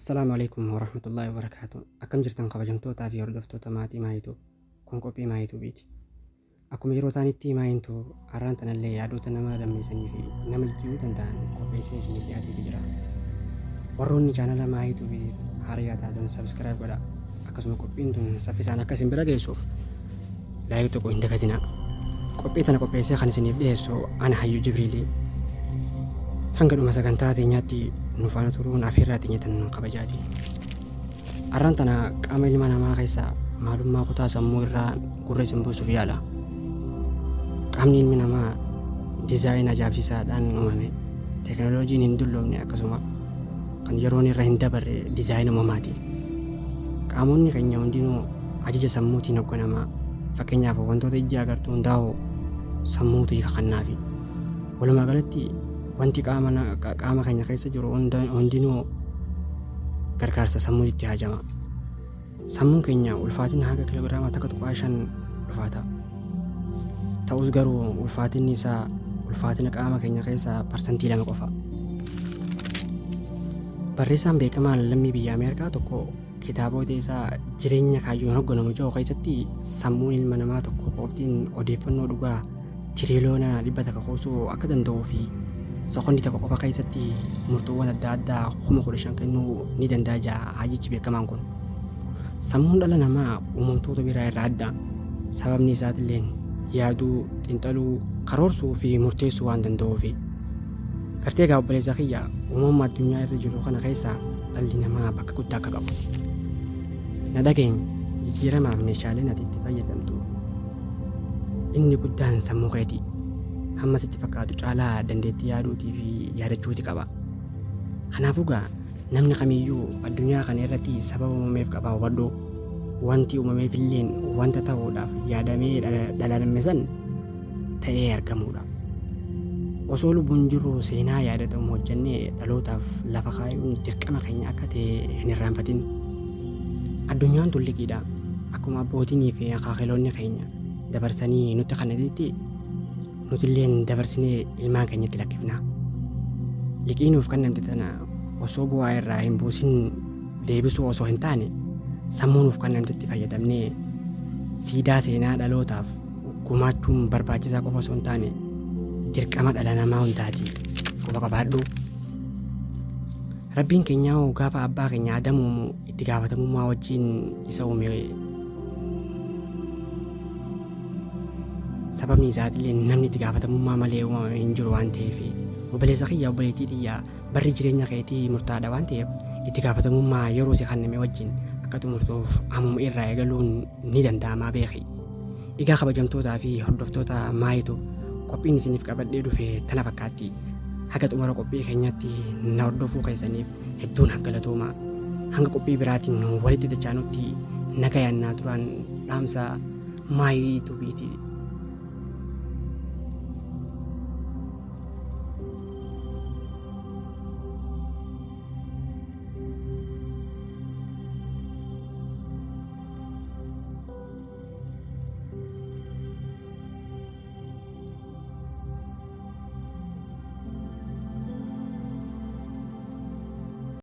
Assalamualaikum warahmatullahi wabarakatuh. Akkam jirtan kabajamtootaa fi hordoftoota maatii maayituu. Kun qophii maayituu biiti. Akkuma yeroo ta'anitti maayiintu har'aan tanallee yaadota nama lammeessanii fi nama jijjiiruu danda'an qopheessee isiniif dhiyaateetu jira. Warroonni chaanala maayituu fi haaraa taatan sabskiraayib godhaa. Akkasuma qophiin tun saffisaan akka isin bira geessuuf laayik tokko hin dagatinaa. Qophii tana qopheessee kan isiniif dhiyeessu ana Hayyuu Jibriilii. Hanga dhuma sagantaa teenyaatti nu faana turuun afeerraa xiyyeetan kabajaati. Har'aan tana qaama ilma namaa keessaa maalummaa kutaa sammuu irraa gurra isin buusuuf yaala. Qaamni ilmi namaa diizaayinii ajaa'ibsiisaadhaan uumame. Teekinooloojiin hin dulloomne akkasuma kan yeroon irra hin dabarre diizaayinii uumamaati. Qaamonni keenya hundinuu ajaja sammuutiin hoogganamaa. Fakkeenyaaf wantoota ijji agartuu hundaa'u sammuutu kakannaafi. Walumaa galatti wanti qaama keenya keessa jiru hundinuu gargaarsa sammuutti haajama. Sammuun keenya ulfaatina haga kiloogiraama takka tuqaa 5 ulfaata. Ta'us garuu ulfaatinni isaa ulfaatina qaama keenya keessaa parsantii 2 qofa. Barreessaan beekamaan lammii biyya Ameerikaa tokko kitaabota isaa jireenya kaayyoon hoogganamu jedhu keessatti sammuun ilma namaa tokko qoftiin odeeffannoo dhugaa tiriliyoona 100 kuusuu akka danda'uu fi sekoondii tokko qofa keessatti murtoowwan adda addaa 15,000 kennuu ni danda'a jedha hayyichi beekamaan kun. Sammuun dhala namaa uumamtoota biraa irraa adda. Sababni isaatiillee yaaduu, xiinxaluu, karoorsuu fi murteessuu waan danda'uufi. Gartee egaa obboleessa kiyya uumama addunyaa irra jiru kana keessaa dhalli namaa bakka guddaa akka qabu. Na dhageenya jijjiiramaaf meeshaaleen ati itti fayyadamtu inni guddaan sammuu keeti. Hamma sitti fakkaatu caalaa dandeettii yaaduutii fi yaadachuuti qaba. Kanaafuu gaa namni kamiyyuu addunyaa kana irratti sababa uumameef qaba hubadhu. Wanti uumameef illeen wanta ta'uudhaaf yaadamee dhalaalame san ta'ee argamuudha. Osoo lubbuun jirru seenaa yaadatamu hojjennee dhalootaaf lafa kaayuun dirqama keenya akka ta'e hin irraanfatin. Addunyaan tun liqiidha. Akkuma abbootinii fi akaakiloonni keenya dabarsanii nutti kanatitti nutilleen dabarsinee ilmaan keenyatti lakkifna. Liqii nuuf kennamte tana osoo bu'aa irraa hin buusin deebisuu osoo hin taane sammuu nuuf kennamtetti fayyadamnee siidaa seenaa dhalootaaf gumaachuun barbaachisaa qofa osoo hin taane dirqama dhala namaa hundaati. Quba qabaadhu. Rabbiin keenya gaafa abbaa keenya Aadamuu itti gaafatamummaa wajjin isa uume. Sababni isaatiillee namni itti gaafatamummaa malee uumame hin jiru waan ta'eef obboleessa kiyya obboleettii xiyyaa barri jireenya keetii murtaadha waan ta'eef itti gaafatamummaa yeroo si kenname wajjin akka xumurtuuf ammuma irraa eegaluun ni danda'amaa beeki. Egaa kabajamtootaa fi hordoftoota maayitu qophiin isiniif qabadhee dhufe tana fakkaatti. Haga xumura qophii keenyatti na hordofuu keessaniif hedduun galatooma. Hanga qophii biraatiin walitti dachaanutti nagayaan naa turan dhaamsa maayituu biiti.